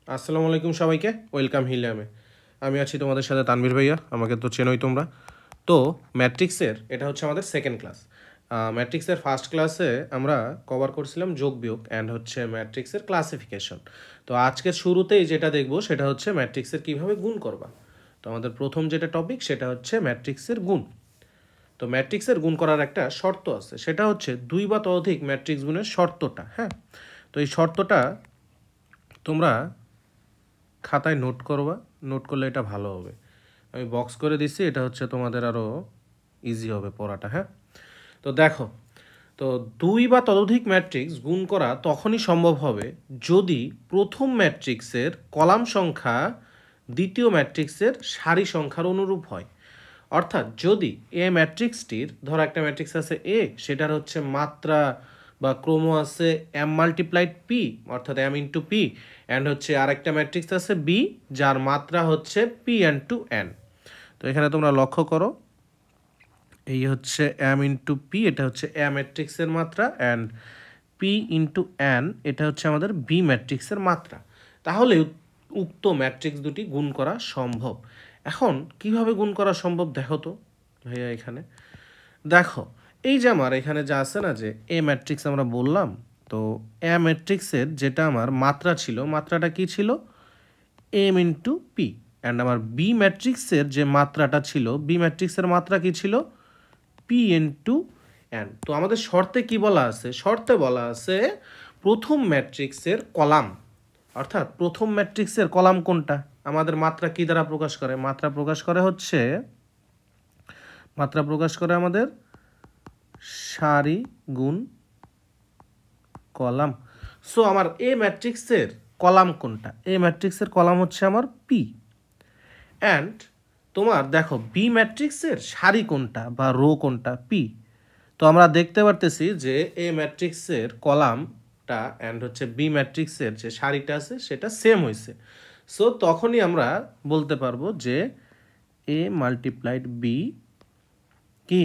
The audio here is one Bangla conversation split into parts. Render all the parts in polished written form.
আসসালামু আলাইকুম সবাইকে, ওয়েলকাম হিলামে। আমি আছি তোমাদের সাথে তানভীর ভাইয়া, আমাকে তো চেনোই তোমরা। তো ম্যাট্রিক্সের এটা হচ্ছে আমাদের সেকেন্ড ক্লাস। ম্যাট্রিক্সের ফার্স্ট ক্লাসে আমরা কভার করছিলাম যোগ বিয়োগ অ্যান্ড হচ্ছে ম্যাট্রিক্সের ক্লাসিফিকেশন। তো আজকের শুরুতেই যেটা দেখবো সেটা হচ্ছে ম্যাট্রিক্সের কীভাবে গুণ করবা। তো আমাদের প্রথম যেটা টপিক সেটা হচ্ছে ম্যাট্রিক্সের গুণ। তো ম্যাট্রিক্সের গুণ করার একটা শর্ত আছে, সেটা হচ্ছে 2 বা ততোধিক ম্যাট্রিক্স গুণের শর্তটা। হ্যাঁ, তো এই শর্তটা তোমরা খাতায় নোট করবা, নোট করলে এটা ভালো হবে। আমি বক্স করে দিচ্ছি, এটা হচ্ছে তোমাদের আরও ইজি হবে পড়াটা। হ্যাঁ, তো দেখো, তো 2 বা ততোধিক ম্যাট্রিক্স গুণ করা তখনই সম্ভব হবে যদি প্রথম ম্যাট্রিক্সের কলাম সংখ্যা দ্বিতীয় ম্যাট্রিক্সের সারি সংখ্যার অনুরূপ হয়। অর্থাৎ যদি এ ম্যাট্রিক্সটির, ধরো একটা ম্যাট্রিক্স আছে এ, সেটার হচ্ছে মাত্রা বা ক্রম আছে এম মাল্টিপ্লাইড পি, অর্থাৎ এম ইন্টু পি, অ্যান্ড হচ্ছে আরেকটা ম্যাট্রিক্স আছে বি, যার মাত্রা হচ্ছে পি এন টু এন। তো এখানে তোমরা লক্ষ্য করো, এই হচ্ছে এম ইন্টু পি, এটা হচ্ছে এ ম্যাট্রিক্সের মাত্রা, অ্যান্ড পি ইন্টু এন এটা হচ্ছে আমাদের বি ম্যাট্রিক্সের মাত্রা। তাহলে উক্ত ম্যাট্রিক্স দুটি গুণ করা সম্ভব। এখন কিভাবে গুণ করা সম্ভব দেখো তো ভাইয়া। এখানে দেখো, এই যে আমার এখানে যা আছে না, যে এ ম্যাট্রিক্স আমরা বললাম, তো এ ম্যাট্রিক্সের যেটা আমার মাত্রা ছিল, মাত্রাটা কি ছিল? M into P. অ্যান্ড আমার বি ম্যাট্রিক্সের যে মাত্রাটা ছিল, বি ম্যাট্রিক্সের মাত্রা কি ছিল? P into N. তো আমাদের শর্তে কি বলা আছে? শর্তে বলা আছে প্রথম ম্যাট্রিক্সের কলাম, অর্থাৎ প্রথম ম্যাট্রিক্সের কলাম কোনটা? আমাদের মাত্রা কি দ্বারা প্রকাশ করে? মাত্রা প্রকাশ করে হচ্ছে, মাত্রা প্রকাশ করে আমাদের সারি গুণ কলাম। সো আমার এ ম্যাট্রিক্সের কলাম কোনটা? এ ম্যাট্রিক্সের কলাম হচ্ছে আমার পি। অ্যান্ড তোমার দেখো বি ম্যাট্রিক্সের সারি কোনটা বা রো কোনটা? পি। তো আমরা দেখতে পারতেছি যে এ ম্যাট্রিক্সের কলামটা অ্যান্ড হচ্ছে বি ম্যাট্রিক্সের যে সারিটা আছে সেটা সেম হয়েছে। সো তখনই আমরা বলতে পারবো যে এ মাল্টিপ্লাইড বি কি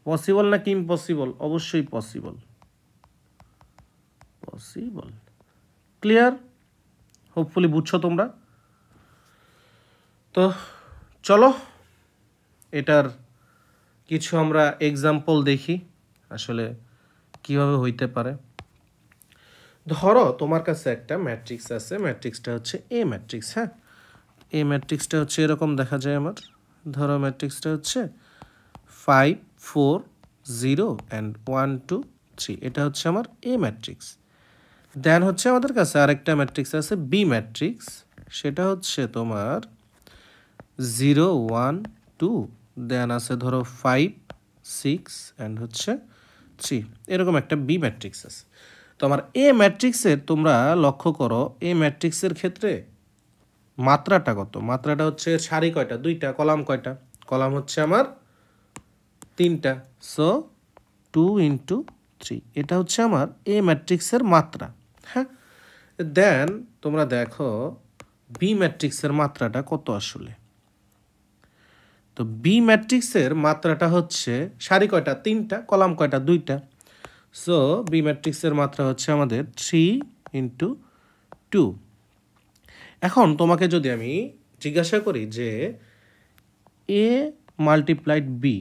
পসিবল নাকি ইম্পসিবল? অবশ্যই পসিবল, পসিবল। ক্লিয়ার? হোপফুলি বুঝছো তোমরা। তো চলো এটার কিছু আমরা এক্সাম্পল দেখি আসলে কিভাবে হইতে পারে। ধরো তোমার কাছে একটা ম্যাট্রিক্স আছে, ম্যাট্রিক্সটা হচ্ছে এ ম্যাট্রিক্স। হ্যাঁ, এ ম্যাট্রিক্সটা হচ্ছে এরকম দেখা যায় আমার। ধরো ম্যাট্রিক্সটা হচ্ছে 5 4 0 অ্যান্ড 1 2 3, এটা হচ্ছে আমার এ ম্যাট্রিক্স। দেন হচ্ছে আমাদের কাছে আরেকটা ম্যাট্রিক্স আছে বি ম্যাট্রিক্স, সেটা হচ্ছে তোমার 0 1 2, দেন আছে ধরো 5 6 অ্যান্ড হচ্ছে 3, এরকম একটা বি ম্যাট্রিক্স আছে। তো আমার এ ম্যাট্রিক্সের তোমরা লক্ষ্য করো, এ ম্যাট্রিক্সের ক্ষেত্রে মাত্রাটা কত? মাত্রাটা হচ্ছে সারি কয়টা? 2টা। কলাম কয়টা? কলাম হচ্ছে আমার 3টা। সো 2 ইন্টু 3, এটা হচ্ছে আমার এ ম্যাট্রিক্সের মাত্রা। হ্যাঁ, দেন তোমরা দেখো বি ম্যাট্রিক্সের মাত্রাটা কত আসলে। তো বি ম্যাট্রিক্সের মাত্রাটা হচ্ছে সারি কয়টা? 3টা। কলাম কয়টা? 2টা। সো বি ম্যাট্রিক্সের মাত্রা হচ্ছে আমাদের 3 ইন্টু 2। এখন তোমাকে যদি আমি জিজ্ঞাসা করি যে এ মাল্টিপ্লাইড বি,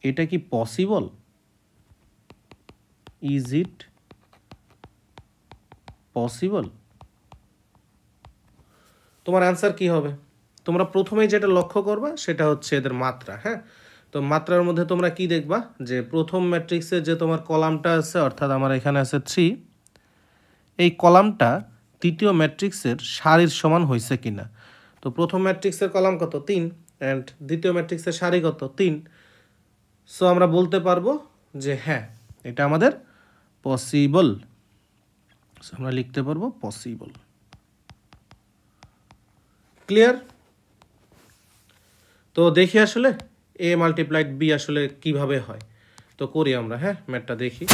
এটা কি পসিবল? Is it possible? তোমার অ্যান্সার কি হবে? তোমরা প্রথমেই যেটা লক্ষ্য করবা সেটা হচ্ছে এদের মাত্রা। হ্যাঁ, তো মাত্রার মধ্যে তোমরা কি দেখবা? যে প্রথম ম্যাট্রিক্সে যে তোমার কলামটা আছে, অর্থাৎ আমার এখানে আছে 3, এই কলামটা তৃতীয় ম্যাট্রিক্সের সারির সমান হয়েছে কিনা। তো প্রথম ম্যাট্রিক্সের কলাম কত? 3, অ্যান্ড দ্বিতীয় ম্যাট্রিক্সের সারি কত? 3। সো আমরা বলতে পারবো যে হ্যাঁ, এটা আমাদের পসিবল। আমরা লিখতে পারবো পসিবল। ক্লিয়ার? তো দেখি আসলে এ মাল্টিপ্লাইড বি আসলে কিভাবে হয়। তো করি আমরা। হ্যাঁ, ম্যাথটা দেখি।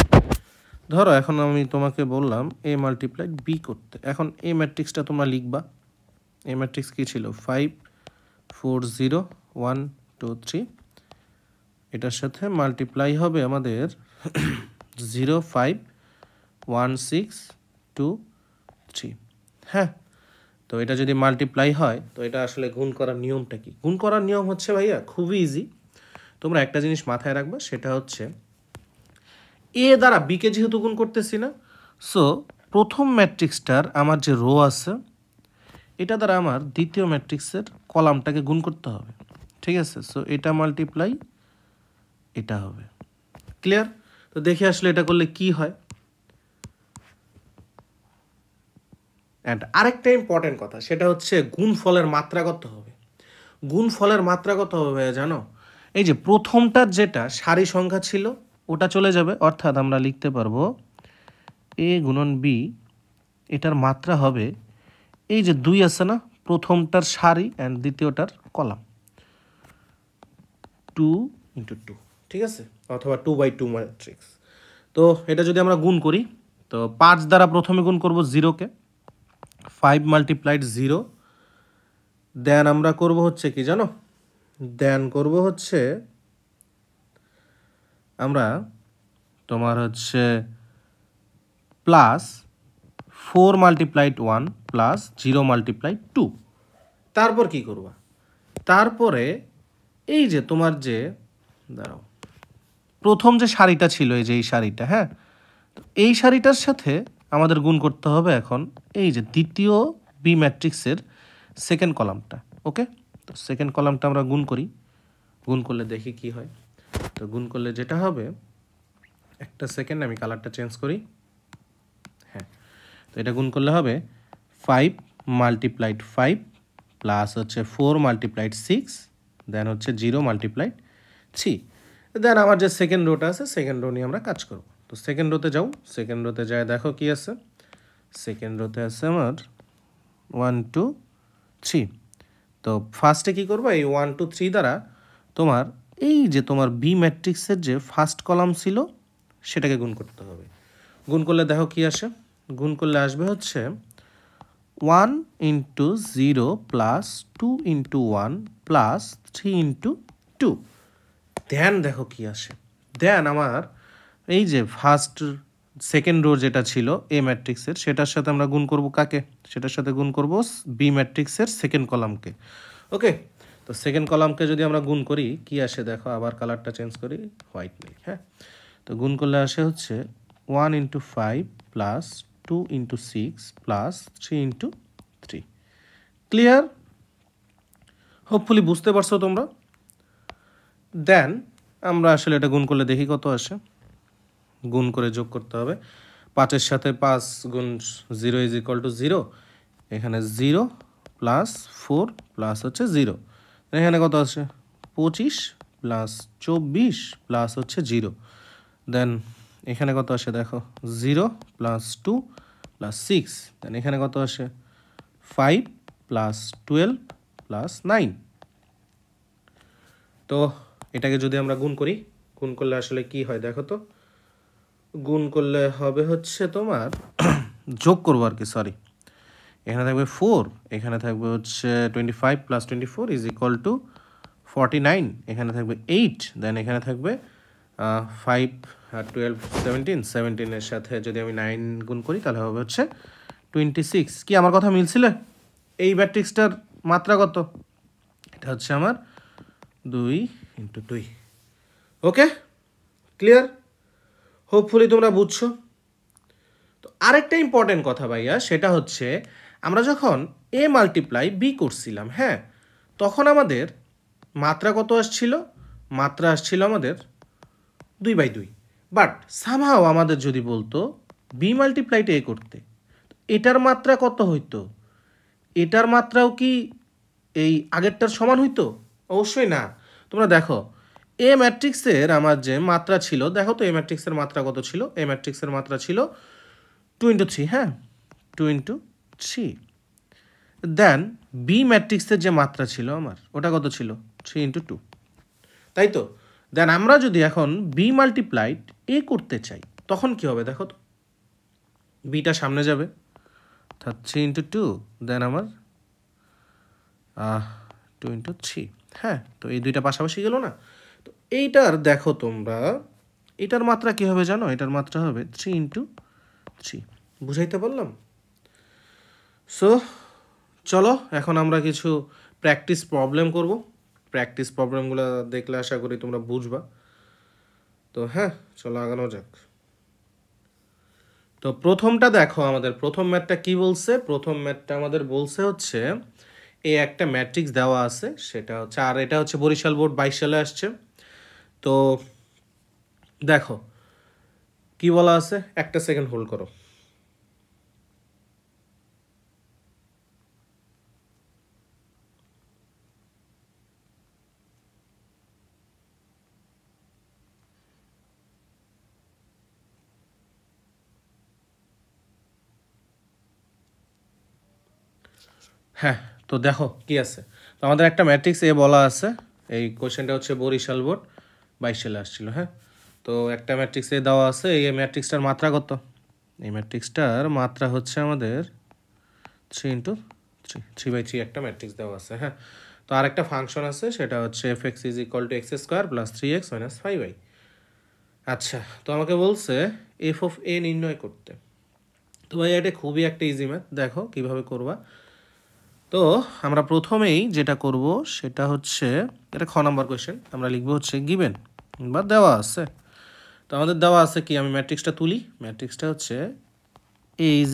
ধরো এখন আমি তোমাকে বললাম এ মাল্টিপ্লাইড বি করতে। এখন এ ম্যাট্রিক্সটা তোমরা লিখবা। এ ম্যাট্রিক্স কী ছিল? 5 4 0 1 2 3, এটার সাথে মাল্টিপ্লাই হবে আমাদের 0 5 1 6 2 3, হ্যাঁ। তো এটা যদি মাল্টিপ্লাই হয় তো এটা আসলে গুণ করার নিয়মটা কি? গুণ করার নিয়ম হচ্ছে ভাইয়া খুবই ইজি। তোমরা একটা জিনিস মাথায় রাখবে, সেটা হচ্ছে এ দ্বারা বিকে যেহেতু গুণ করতেছি না, সো প্রথম ম্যাট্রিক্সটার আমার যে রো আছে এটা দ্বারা আমার দ্বিতীয় ম্যাট্রিক্সের কলামটাকে গুণ করতে হবে, ঠিক আছে? সো এটা মাল্টিপ্লাই এটা হবে। ক্লিয়ার? তো দেখি আসলে এটা করলে কি হয়। অ্যান্ড আরেকটা ইম্পর্টেন্ট কথা, সেটা হচ্ছে গুণফলের মাত্রা কত হবে। গুণফলের মাত্রা কত হবে জানো? এই যে প্রথমটার যেটা সারি সংখ্যা ছিল ওটা চলে যাবে, অর্থাৎ আমরা লিখতে পারবো এ গুণন বি, এটার মাত্রা হবে এই যে 2 আছে না, প্রথমটার সারি অ্যান্ড দ্বিতীয়টার কলাম, 2 × 2, ঠিক আছে? অথবা 2/2 ম্যাট্রিক্স। তো এটা যদি আমরা গুণ করি তো 5 দ্বারা প্রথমে গুণ করব 0-কে, 5 × 0, দেন আমরা করব হচ্ছে কি জানো? দেন করব হচ্ছে আমরা তোমার হচ্ছে প্লাস 4 × 1 প্লাস 0 × 2। তারপর কি করবা? তারপরে এই যে তোমার যে দাঁড়াও, প্রথম যে সারিটা ছিল এই যে এই সারিটা, হ্যাঁ, তো এই সারিটার সাথে আমাদের গুণ করতে হবে এখন এই যে দ্বিতীয় বি ম্যাট্রিক্সের সেকেন্ড কলামটা। ওকে, তো সেকেন্ড কলামটা আমরা গুণ করি। গুণ করলে দেখি কি হয়। তো গুণ করলে যেটা হবে, একটা সেকেন্ড আমি কালারটা চেঞ্জ করি। হ্যাঁ, তো এটা গুণ করলে হবে 5 × 5 প্লাস হচ্ছে 4 × 6, দেন হচ্ছে 0 × 3। দেন আমার যে সেকেন্ড রোটা আছে সেকেন্ড রো নিয়ে আমরা কাজ করব। তো সেকেন্ড রোতে যাও, সেকেন্ড রোতে যায় দেখো কি আছে। সেকেন্ড রোতে আছে আমার 1 2 3। তো ফার্স্টে কি করবো, এই 1 2 3 দ্বারা তোমার এই যে তোমার বি ম্যাট্রিক্সের যে ফার্স্ট কলাম ছিল সেটাকে গুণ করতে হবে। গুণ করলে দেখো কি আসে। গুণ করলে আসবে হচ্ছে 1 × 0 প্লাস 2 × 1 প্লাস 3 × 2। দেন দেখো কি আসে। দেন আমার এই যে ফার্স্ট সেকেন্ড রো যেটা ছিল এ ম্যাট্রিক্সের, সেটার সাথে আমরা গুণ করব কাকে? সেটার সাথে গুণ করব বি ম্যাট্রিক্সের সেকেন্ড কলামকে। ওকে, তো সেকেন্ড কলামকে যদি আমরা গুণ করি কি আসে দেখো, আবার কালারটা চেঞ্জ করি, হোয়াইট নেই, হ্যাঁ। তো গুণ করলে আসে হচ্ছে 1 × 5 প্লাস 2 × 6 প্লাস 3 × 3। ক্লিয়ার? হোপফুলি বুঝতে পারছো তোমরা। দেন আমরা আসলে এটা গুণ করলে দেখি কত আসে। গুণ করে যোগ করতে হবে। 5-এর সাথে 5 গুণ 0 = 0। এখানে 0 প্লাস 4 প্লাস হচ্ছে 0। এখানে কত আছে? 25 প্লাস 24 প্লাস হচ্ছে 0। দেন এখানে কত আসে দেখো, 0 প্লাস 2 প্লাস 6। দেন এখানে কত আসে? 5 প্লাস 12 প্লাস 9। তো এটাকে যদি আমরা গুণ করি, গুণ করলে আসলে কি হয় দেখো তো। গুণ করলে হবে হচ্ছে তোমার যোগ করবো আর কি, সরি। এখানে থাকবে 4, এখানে থাকবে হচ্ছে 25 প্লাস 24 = 49। এখানে থাকবে 8, দেন এখানে থাকবে 5 আর 12 17, 17-এর সাথে যদি আমি 9 গুণ করি তাহলে হবে হচ্ছে 26। কি আমার কথা মিলছিল? এই ম্যাট্রিক্সটার মাত্রা কত? এটা হচ্ছে আমার 2 × 2। ওকে, ক্লিয়ার? হোপফুলি তোমরা বুঝছো। তো আরেকটা ইম্পর্টেন্ট কথা ভাইয়া, সেটা হচ্ছে আমরা যখন এ মাল্টিপ্লাই বি করছিলাম, হ্যাঁ, তখন আমাদের মাত্রা কত আসছিল? মাত্রা আসছিল আমাদের 2/2। বাট সামহাও আমাদের যদি বলতো বি মাল্টিপ্লাইটা এ করতে, এটার মাত্রা কত হইতো? এটার মাত্রাও কি এই আগেরটার সমান হইতো? অবশ্যই না। তোমরা দেখো এ ম্যাট্রিক্সের আমার যে মাত্রা ছিল, দেখো তো এ ম্যাট্রিক্সের মাত্রা কত ছিল? এ ম্যাট্রিক্সের মাত্রা ছিল 2 × 3, হ্যাঁ, 2 × 3। দেন বি ম্যাট্রিক্সের যে মাত্রা ছিল আমার, ওটা কত ছিল? 3 × 2, তাই তো? দেন আমরা যদি এখন বি মাল্টিপ্লাইড এ করতে চাই তখন কি হবে দেখো তো। বিটা সামনে যাবে, অর্থাৎ 3 × 2, দেন আমার 2 × 3, হ্যাঁ। তো এই দুইটা পাশাপাশি গেল না? তো এইটার দেখো তোমরা, এটার মাত্রা কি হবে জানো? এটার মাত্রা হবে 3 × 3। বুঝাইতে পারলাম? সো চলো এখন আমরা কিছু প্র্যাকটিস প্রবলেম করব। প্র্যাকটিস প্রবলেমগুলো দেখলে আশা করি তোমরা বুঝবা। তো হ্যাঁ, চলো আগানো যাক। তো প্রথমটা দেখো, আমাদের প্রথম ম্যাথটা কি বলছে? প্রথম ম্যাথটা আমাদের বলছে হচ্ছে এই একটা ম্যাট্রিক্স দেওয়া আছে, সেটা হচ্ছে, আর এটা হচ্ছে বরিশাল বোর্ড 22 সালে আসছে। তো দেখো কি বলা আছে, একটা সেকেন্ড হোল্ড করো। হ্যাঁ, তো দেখো কি আছে। তো আমাদের একটা ম্যাট্রিক্স এ বলা আছে, এই কোশ্চেনটা হচ্ছে বরিশাল বোর্ড 22 সালে আসছিল। হ্যাঁ, তো একটা ম্যাট্রিক্স এ দেওয়া আছে, এই ম্যাট্রিক্সটার মাত্রা কত? এই ম্যাট্রিক্সটার মাত্রা হচ্ছে আমাদের 3 × 3 একটা ম্যাট্রিক্স দেওয়া আছে। হ্যাঁ, তো আরেকটা ফাংশন আছে, সেটা হচ্ছে f(x = x² + 3x - 5y)। আচ্ছা, তো আমাকে বলছে f(a) নির্ণয় করতে। তো ভাই এটা খুবই একটা ইজি ম্যাথ, দেখো কিভাবে করবা। তো আমরা প্রথমেই যেটা করব সেটা হচ্ছে, এটা খ নাম্বার কোয়েশ্চেন, আমরা লিখবো হচ্ছে গিভেন বা দেওয়া আছে। তো আমাদের দেওয়া আছে কি, আমি ম্যাট্রিক্সটা তুলি। ম্যাট্রিক্সটা হচ্ছে a =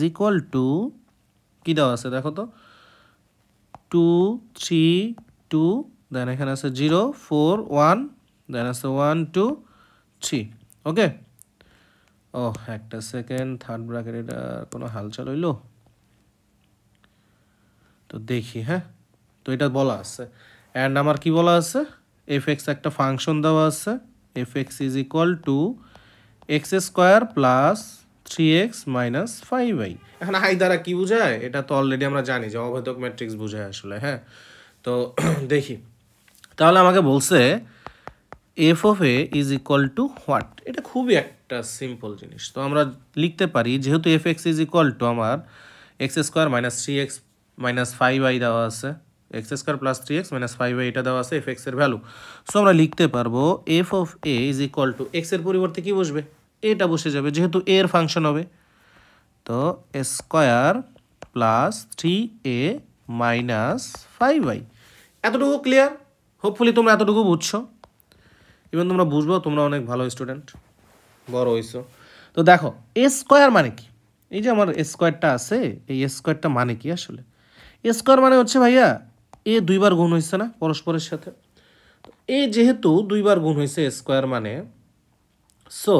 কি দেওয়া আছে দেখো তো, 2 3 2, দেন এখানে আছে 0 4 1, দেন আছে 1 2 3। ওকে, ও একটা সেকেন্ড, থার্ড ব্র্যাকেট এটা কোনো হালচাল হইলো? তো দেখি। হ্যাঁ, তো এটা বলা আছে, অ্যান্ড আমার কি বলা আছে, f(x) একটা ফাংশন দেওয়া আছে, f(x) = x² + 3x - 5y। এখন আই দ্বারা কি বোঝায়, এটা তো অলরেডি আমরা জানি যে অভেদক ম্যাট্রিক্স বোঝায় আসলে। হ্যাঁ, তো দেখি, তাহলে আমাকে বলছে f(a) = হোয়াট। এটা খুবই একটা সিম্পল জিনিস। তো আমরা লিখতে পারি, যেহেতু f(x) = আমার x² - 3x - 5y দেওয়া আছে, x² + 3x - 5y এটা দেওয়া আছে f(x) এর ভ্যালু। সো আমরা লিখতে পারবো f(a) = x এর পরিবর্তে কি বসবে, এটা বসে যাবে, যেহেতু a এর ফাংশন হবে। তো স্কোয়ার প্লাস 3a - 5y। এতটুকু ক্লিয়ার? হোপফুলি তোমরা এতটুকু বুঝছো। ইভেন তোমরা বুঝবো, তোমরা অনেক ভালো স্টুডেন্ট, বড় হইছো। তো দেখো স্কোয়ার মানে কি, এই যে আমার স্কোয়ারটা আছে, এই স্কোয়ারটা মানে কি আসলে? স্কোয়ার মানে হচ্ছে ভাইয়া এ দুইবার গুণ হয়েছে না পরস্পরের সাথে। এ যেহেতু দুইবার গুণ হয়েছে স্কোয়ার মানে, সো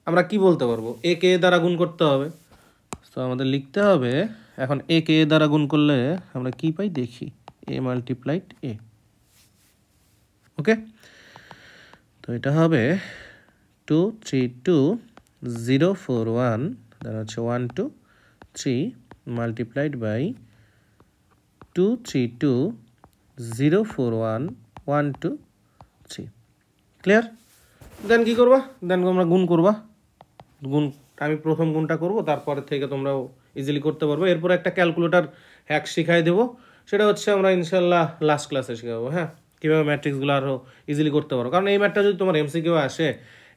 আমরা কি বলতে পারবো, এ কে দ্বারা গুণ করতে হবে। তো আমাদের লিখতে হবে, এখন এ কে দ্বারা গুণ করলে আমরা কি পাই দেখি, a × a। ওকে, তো এটা হবে 2 3 2 0 4 1, দেন হচ্ছে 1 2 3 × 2 3 2 0 4 1 1 2 3। ক্লিয়ার? দেন কি করবা, দেন তোমরা গুণ করবা। গুণ, আমি প্রথম গুণটা করব, তারপরে থেকে তোমরাও ইজিলি করতে পারবো। এরপর একটা ক্যালকুলেটর হ্যাক শিখাই দেবো, সেটা হচ্ছে আমরা ইনশাল্লাহ লাস্ট ক্লাসে শেখাবো। হ্যাঁ, কীভাবে ম্যাট্রিক্সগুলো আরও ইজিলি করতে পারো, কারণ এই ম্যাথটা যদি তোমার এমসিকিউ আসে,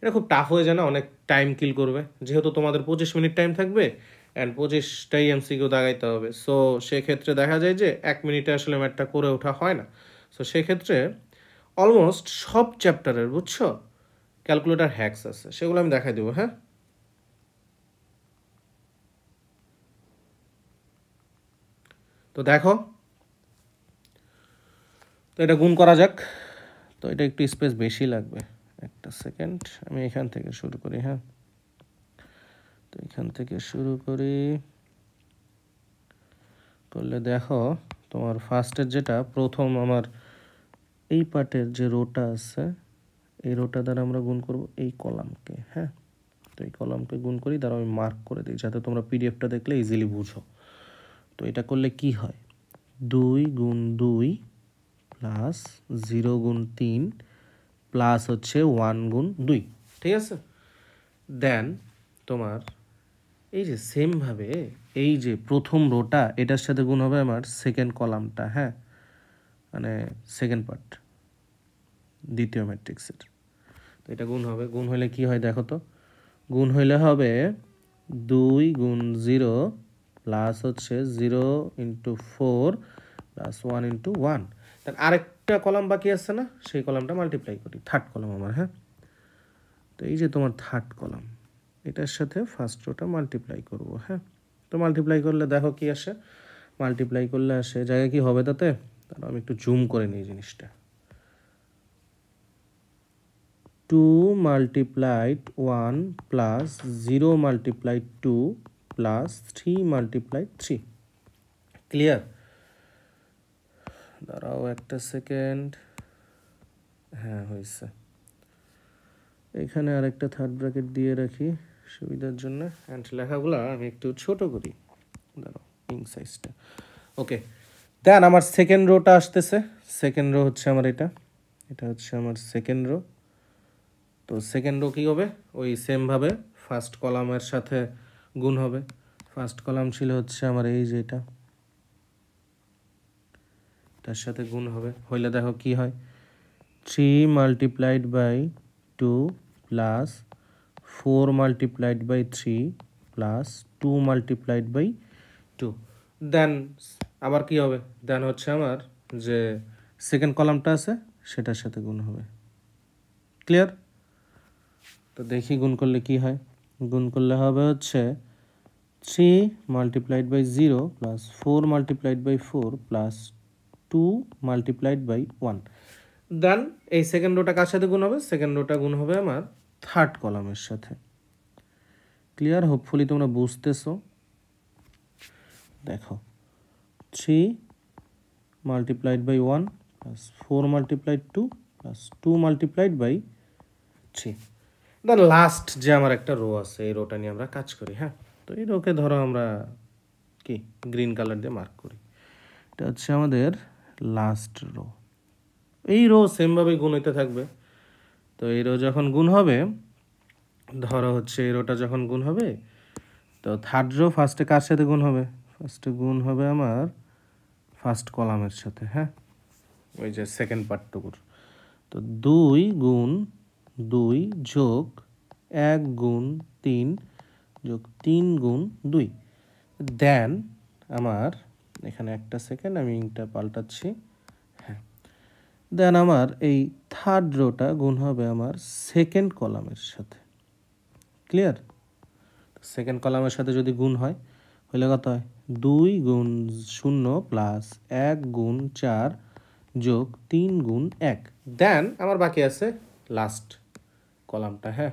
এটা খুব টাফ হয়ে যায় না, অনেক টাইম কিল করবে। যেহেতু তোমাদের 25 মিনিট টাইম থাকবে অ্যান্ড 25টাই এমসিকিউ দাগাইতে হবে, সো সেক্ষেত্রে দেখা যায় যে 1 মিনিটে আসলে ম্যাথটা করে ওঠা হয় না। সো সেক্ষেত্রে অলমোস্ট সব চ্যাপ্টারের, বুঝছো, ক্যালকুলেটর হ্যাকস আছে, সেগুলো আমি দেখাই দেবো। হ্যাঁ, তো দেখো, তো এটা গুণ করা যাক। তো এটা একটু স্পেস বেশি লাগবে, একটা সেকেন্ড, আমি এখান থেকে শুরু করি। হ্যাঁ, তো এখান থেকে শুরু করি, করলে দেখো তোমার ফার্স্টের যেটা প্রথম আমার এই পার্টের যে রোটা আছে, এই রোটা দ্বারা আমরা গুণ করব এই কলামকে। হ্যাঁ, তো এই কলামকে গুণ করি, দ্বারা আমি মার্ক করে দিই যাতে তোমরা পিডিএফটা দেখলে ইজিলি বুঝো। তো এটা করলে কি হয়, 2 × 2 প্লাস 0 × 3 প্লাস হচ্ছে 1 × 2। ঠিক আছে, দেন তোমার এই যে সেমভাবে এই যে প্রথম রোটা, এটার সাথে গুণ হবে আমার সেকেন্ড কলামটা। হ্যাঁ, মানে সেকেন্ড পার্ট দ্বিতীয় ম্যাট্রিক্সের। তো এটা গুণ হবে, গুণ হলে কি হয় দেখো তো, গুণ হইলে হবে 2 × 0 প্লাস হচ্ছে 0 ইন্টু 4 প্লাস 1 ইন্টু 1। তার আরেকটা কলাম বাকি আছে না, সেই কলামটা মাল্টিপ্লাই করি, থার্ড কলাম আমার। হ্যাঁ, তো এই যে তোমার থার্ড কলাম, এটার সাথে ফার্স্ট রোটা মাল্টিপ্লাই করবো। হ্যাঁ, তো মাল্টিপ্লাই করলে দেখো কি আসে, মাল্টিপ্লাই করলে আসে জায়গায় কি হবে তাতে, তাহলে আমি একটু জুম করে নিই জিনিসটা। 2 multiplied 1 plus 0 multiplied 2 plus 3 multiplied 3। Clear? দাঁড়াও একটা সেকেন্ড। হ্যাঁ, হয়েছে। এখানে আরেকটা থার্ড ব্র্যাকেট দিয়ে রাখি সুবিধার জন্য, অ্যান্ড লেখাগুলো আমি একটু ছোট করি। দাঁড়াও, ইং সাইজটা। ওকে, দেন আমার সেকেন্ড রোটা আসতেছে। সেকেন্ড রো হচ্ছে আমার এটা হচ্ছে আমার সেকেন্ড রো। তো সেকেন্ড রো কী হবে, ওই সেমভাবে ফার্স্ট কলামের সাথে গুণ হবে। ফার্স্ট কলাম ছিল হচ্ছে আমার এই যে এটার সাথে গুণ হবে, হইলে দেখো কি হয়, 3 multiplied by 2 plus 4 multiplied by 3 plus 2 multiplied by 2। দেন আবার কি হবে, দেন হচ্ছে আমার যে সেকেন্ড কলামটা আছে সেটার সাথে গুণ হবে। ক্লিয়ার? তো দেখি গুণ করলে কি হয়। গুণ করলে হবে হচ্ছে 3 multiplied by 0 plus 4 multiplied by 4 plus 2 multiplied by 1। দেন এই সেকেন্ড রোটা কার সাথে গুণ হবে, সেকেন্ড রোটা গুণ হবে আমার থার্ড কলামের সাথে। ক্লিয়ার? হোপফুলি তোমরা বুঝতেছো। দেখো 3 multiplied by 1 plus 4 multiplied 2 plus 2 multiplied by 3। Then last যে আমার একটা রো আছে, এই রোটা নিয়ে আমরা কাজ করি। হ্যাঁ, তো এই রোকে ধরো আমরা কি গ্রিন কালার দিয়ে মার্ক করি। এটা হচ্ছে আমাদের লাস্ট রো। এই রো সেমভাবে গুণ হইতে থাকবে। তো এই রো যখন গুণ হবে, ধরো হচ্ছে এই রোটা যখন গুণ হবে, তো থার্ড রো ফার্স্টে কার সাথে গুণ হবে, ফার্স্টে গুণ হবে আমার ফার্স্ট কলামের সাথে। হ্যাঁ, ওই যে সেকেন্ড পার্টটুকুর। তো 2 গুণ 2 যোগ 1 গুণ 3 যোগ 3 গুণ 2। দেন আমার এখানে একটা সেকেন্ড, আমি ইংটা পাল্টাচ্ছি। হ্যাঁ, দেন আমার এই থার্ড রোটা গুণ হবে আমার সেকেন্ড কলামের সাথে। ক্লিয়ার? সেকেন্ড কলামের সাথে যদি গুণ হয়, হইলে কত হয়, 2 গুণ 0 প্লাস 1 গুণ 4 যোগ 3 গুণ 1। দেন আমার বাকি আছে লাস্ট কলামটা। হ্যাঁ,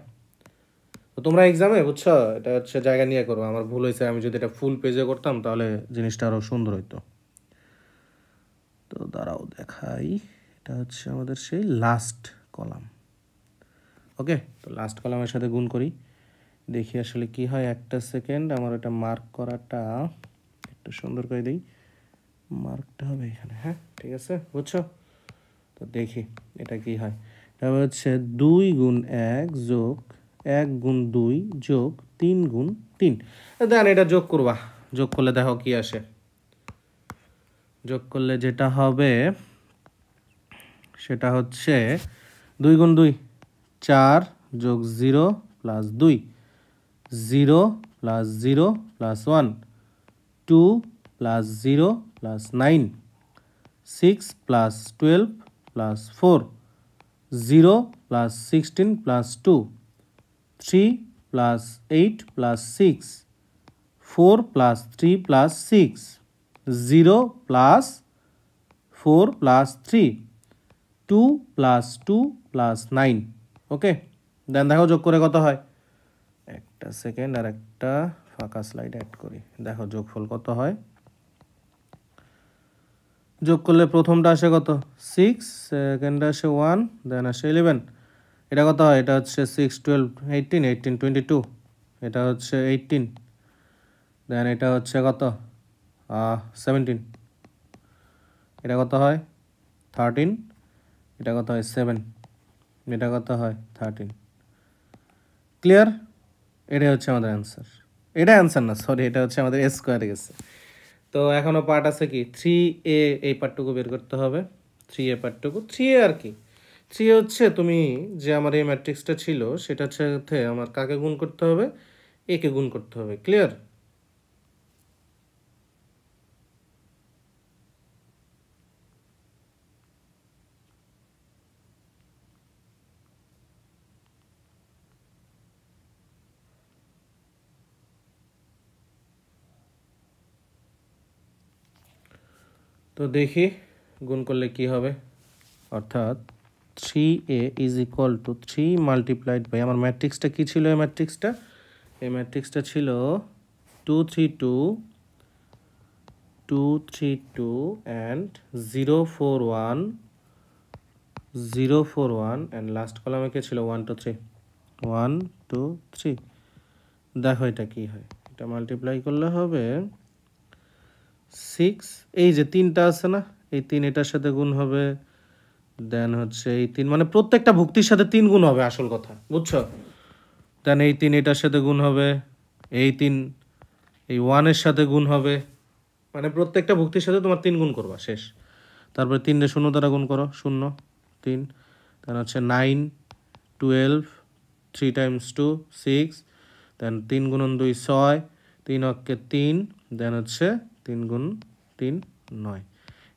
তো তোমরা এক্সামে বুঝছো এটা হচ্ছে জায়গা নিয়ে করবো। আমার ভুল হয়েছে, আমি যদি এটা ফুল পেজে করতাম তাহলে জিনিসটা আরও সুন্দর হইতো। তো দাঁড়াও দেখাই, এটা হচ্ছে আমাদের সেই লাস্ট কলাম। ওকে, তো লাস্ট কলামের সাথে গুণ করি, দেখি আসলে কি হয়। একটা সেকেন্ড, আমার এটা মার্ক করাটা একটু সুন্দর করে দিই। মার্কটা হবে এখানে। হ্যাঁ, ঠিক আছে, বুঝছো? তো দেখি এটা কি হয়। এটা হচ্ছে 2 গুণ 1 যোগ 1 গুণ 2 যোগ 3 গুণ 3। দেন এটা যোগ করবা, যোগ করলে দেখো কি আসে। যোগ করলে যেটা হবে সেটা হচ্ছে 2 গুণ 2 4 যোগ 0 plus 2, 0 plus 0 plus 1, 2 plus 0 plus 9, 6 plus 12 plus 4, 0 plus 16 plus 2, 3 plus 8 plus 6, 4 plus 3 plus 6, 0 plus 4 plus 3, 2 plus 2 plus 9। ওকে, দেন দেখো যোগ করে কত হয়। একটা সেকেন্ড, আর একটা ফাঁকা স্লাইড অ্যাড করি, দেখো যোগফল কত হয়। যোগ করলে প্রথমটা আসে কত 6, সেকেন্ডটা আসে 1, দেন আসে 11। এটা কত হয়, এটা হচ্ছে 6 12 18 18 22, এটা হচ্ছে 18, দেন এটা হচ্ছে কত 17, এটা কত হয় 13, এটা কত হয় 7, এটা কত হয় 13। ক্লিয়ার? এটাই হচ্ছে আমাদের অ্যান্সার। এটা অ্যান্সার না, সরি, এটা হচ্ছে আমাদের স্কোয়ারে গেছে। তো এখনও পার্ট আছে কি 3a, এই পার্টটুকু বের করতে হবে। 3a পার্টটুকু, 3a আর কি, 3a হচ্ছে তুমি যে আমার এই ম্যাট্রিক্সটা ছিল সেটার সাথে আমার কাকে গুণ করতে হবে, এ কে গুণ করতে হবে। ক্লিয়ার? তো দেখি গুণ করলে কি হবে, অর্থাৎ 3a is equal to 3 multiplied by, আমার ম্যাট্রিক্সটা কী ছিল? এই ম্যাট্রিক্সটা ছিল 2 3 2 2 3 2 অ্যান্ড 0 4 1 0 4 1 অ্যান্ড লাস্ট কলামে কে ছিল? 1 2 3 1 2 3। দেখো এটা কি হয়, এটা মাল্টিপ্লাই করলে হবে 6, এই যে 3টা আছে না, এই 3 এটার সাথে গুণ হবে, দেন হচ্ছে এই 3, মানে প্রত্যেকটা ভুক্তির সাথে 3 গুণ হবে, আসল কথা বুঝছো? দেন এই 3 এটার সাথে গুণ হবে, এই 3 এই 1-এর সাথে গুণ হবে, মানে প্রত্যেকটা ভুক্তির সাথে তোমার 3 গুণ করবা, শেষ। তারপরে 3 রে 0 দ্বারা গুণ করো, 0 3, দেন হচ্ছে 9 12 3 টাইমস 2 6, দেন 3 গুণন 2 6, 3 অক্ষে 3, দেন হচ্ছে 3 গুণ 3 9।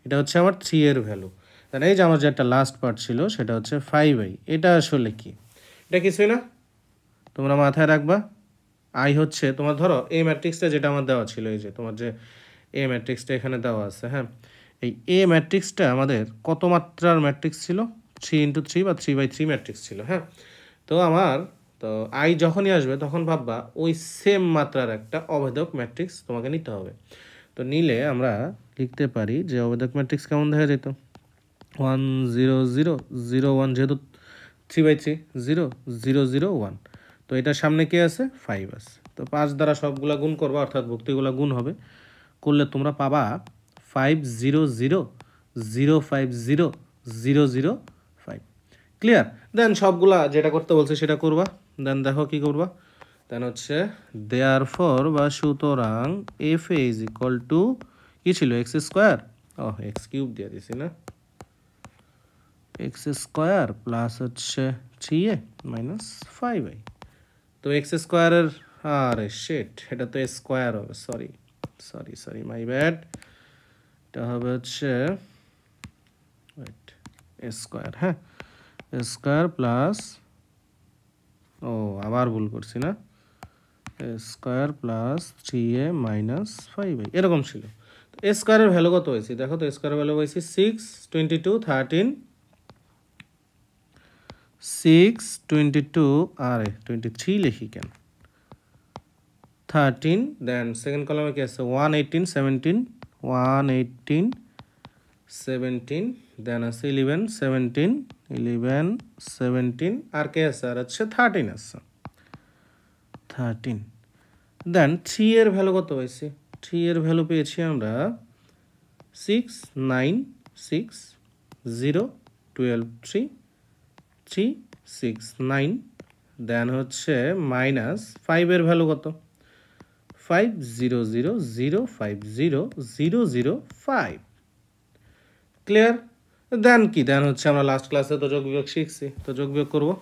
এটা হচ্ছে আমার 3 এর ভ্যালু। দেন এই যে আমার যে একটা লাস্ট পার্ট ছিল সেটা হচ্ছে 5i। এটা আসলে কি? এটা কিছুই না, তোমরা মাথায় রাখবা। আই হচ্ছে তোমার, ধরো এই ম্যাট্রিক্সটা যেটা আমার দেওয়া ছিল, এই যে তোমার যে এ ম্যাট্রিক্সটা এখানে দেওয়া আছে, হ্যাঁ, এই এ ম্যাট্রিক্সটা আমাদের কত মাত্রার ম্যাট্রিক্স ছিল? 3x3 বা 3x3 ম্যাট্রিক্স ছিল, হ্যাঁ। তো আই যখনই আসবে তখন ভাববা ওই সেম মাত্রার একটা অভেদক ম্যাট্রিক্স তোমাকে নিতে হবে। তো নিলে আমরা লিখতে পারি যে অভেদক ম্যাট্রিক্স কেমন দেখা যেত? 1 0 0 0 1, যেহেতু 3x3 0 0 0 1, তো এটার সামনে কে আছে? 5 আছে। তো 5 দ্বারা সবগুলা গুণ করবা, অর্থাৎ ভুক্তিগুলা গুণ হবে, করলে তোমরা পাবা 5 0 0 0 5 0 0 0 5। ক্লিয়ার? দেন সবগুলা যেটা করতে বলছে সেটা করবা। দেন দেখো কি করবা, দেন হচ্ছে দেয়ারফর বা সুতরাং F A is equal two কি ছিল? এক্স স্কোয়ার, এক্স কিউব দিয়ে দিছি না, এক্স স্কোয়ার প্লাস হচ্ছে 3a মাইনাস 5i। তো এক্স স্কোয়ারের, আরে শিট, এটা তো স্কোয়ার হবে, sorry sorry sorry my bad, এটা হবে হচ্ছে ওয়েট স্কোয়ার, হ্যাঁ, স্কোয়ার প্লাস, আবার ভুল করছি না, square plus 3a minus 5i, এরকম ছিল। তো স্কোয়ারের ভ্যালু কত হয়েছে দেখো তো, স্কোয়ারের ভ্যালু হয়েছে 6 22 13 6 22, আরে 23 লিখি কেন, 13, দেন সেকেন্ড কলামে কি আছে? 1 18 17 1 18 17, দেন আছে 11 17 11 17, আর কে আছে? আর হচ্ছে 13 আছে, 13। দেন 3 এর ভ্যালু কত হয়েছে? 3 এর ভ্যালু পেয়েছি আমরা 6 9 6 0 12 3 3 6 9, দেন হচ্ছে মাইনাস 5 এর ভ্যালু কত? 5 0 0 0 5 0 0 0 5। ক্লিয়ার? দেন কি, দেন হচ্ছে আমরা লাস্ট ক্লাসে তো যোগ বিয়োগ শিখছি, তো যোগ বিয়োগ করবো।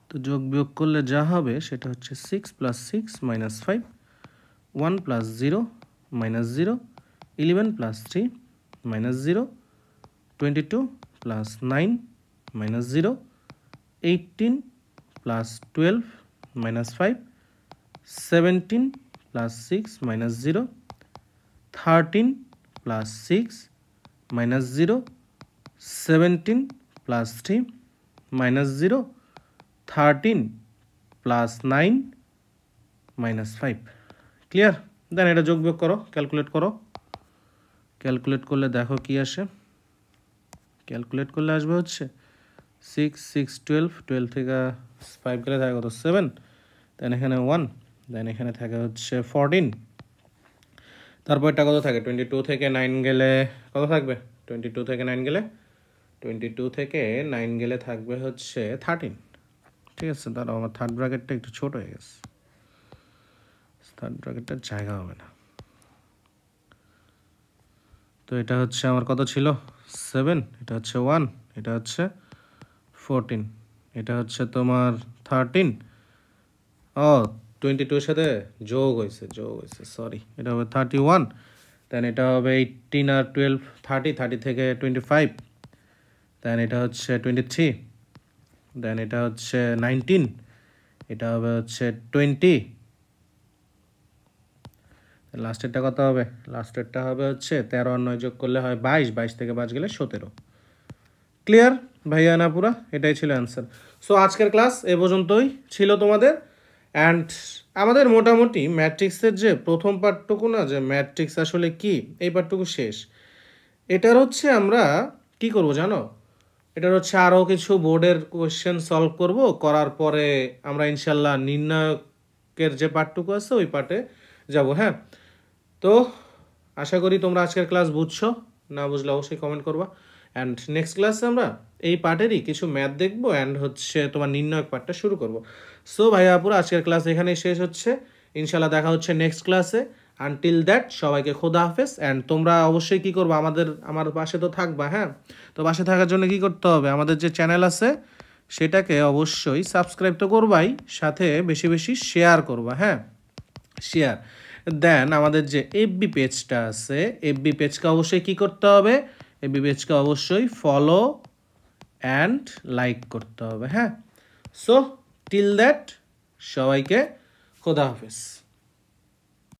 তো যোগ বিয়োগ করলে যা হবে সেটা হচ্ছে 6 plus 6 minus 5, 1 plus 0 minus 0, 11 plus 3 minus 0, 22 plus 9 minus 0, 18 plus 12 minus 5, 17 plus 6 minus 0, 13 plus 6 minus 0, 17 plus 3 minus 0, 13 plus 9 minus 5। Clear? Then এটা যোগ বিয়োগ করো, ক্যালকুলেট করো, ক্যালকুলেট করলে দেখো কি আসে, ক্যালকুলেট করলে আসবে হচ্ছে 6 6 12, 12 থেকে 5 গেলে থাকে কত? 7, দেন এখানে 1, দেন এখানে থাকে হচ্ছে 14, তারপর এটা কত থাকে? 22 থেকে 9 গেলে কত থাকবে? 22 থেকে 9 গেলে 22 থেকে 9 গেলে থাকবে হচ্ছে 13। ঠিক আছে, দাঁড়াও আমার থার্ড ব্র্যাকেটটা একটু ছোট হয়ে গেছে, থার্ড ব্র্যাকেটটার জায়গা হবে না। তো এটা হচ্ছে আমার কত ছিল? 7, এটা হচ্ছে 1, এটা হচ্ছে 14, এটা হচ্ছে তোমার 13, 22 এর সাথে যোগ হয়েছে সরি, এটা হবে 31, দেন এটা হবে 18 আর 12 30, 30 থেকে 25, দেন এটা হচ্ছে 23, দেন এটা হচ্ছে 19, এটা হবে হচ্ছে 20, লাস্টেরটা কত হবে? লাস্টেরটা হবে হচ্ছে 13 আর 9 যোগ করলে হয় 22, 22 থেকে 5 গেলে 17। ক্লিয়ার ভাইয়া না পুরা? এটাই ছিল অ্যান্সার। সো আজকের ক্লাস এ পর্যন্তই ছিল তোমাদের। অ্যান্ড আমাদের মোটামুটি ম্যাট্রিক্সের যে প্রথম পার্টটুকু না, যে ম্যাট্রিক্স আসলে কি, এই পার্টটুকু শেষ। এটার হচ্ছে আমরা কি করব জানো? এটার হচ্ছে আরও কিছু বোর্ডের কোয়েশ্চেন সলভ করব, করার পরে আমরা ইনশাল্লাহ নির্ণায়কের যে পার্টটুকু আছে ওই পার্টে যাব। হ্যাঁ, তো আশা করি তোমরা আজকের ক্লাস বুঝছো। না বুঝলে অবশ্যই কমেন্ট করবা। অ্যান্ড নেক্সট ক্লাসে আমরা এই পার্টেরই কিছু ম্যাথ দেখবো অ্যান্ড হচ্ছে তোমার নির্ণায়ক পার্টটা শুরু করব। সো ভাইয়া আপুরা, আজকের ক্লাস এখানেই শেষ হচ্ছে। ইনশাল্লাহ দেখা হচ্ছে নেক্সট ক্লাসে। আনটিল দ্যাট সবাইকে খোদা হাফেজ। অ্যান্ড তোমরা অবশ্যই কী করবো, আমার পাশে তো থাকবা। হ্যাঁ, তো পাশে থাকার জন্য কি করতে হবে? আমাদের যে চ্যানেল আছে সেটাকে অবশ্যই সাবস্ক্রাইব তো করবাই, সাথে বেশি বেশি শেয়ার করবা। হ্যাঁ, শেয়ার। দেন আমাদের যে এফবি পেজটা আছে, এফবি পেজকে অবশ্যই কি করতে হবে? এফবি পেজকে অবশ্যই ফলো অ্যান্ড লাইক করতে হবে। হ্যাঁ, সো টিল দ্যাট সবাইকে খোদা হাফেজ।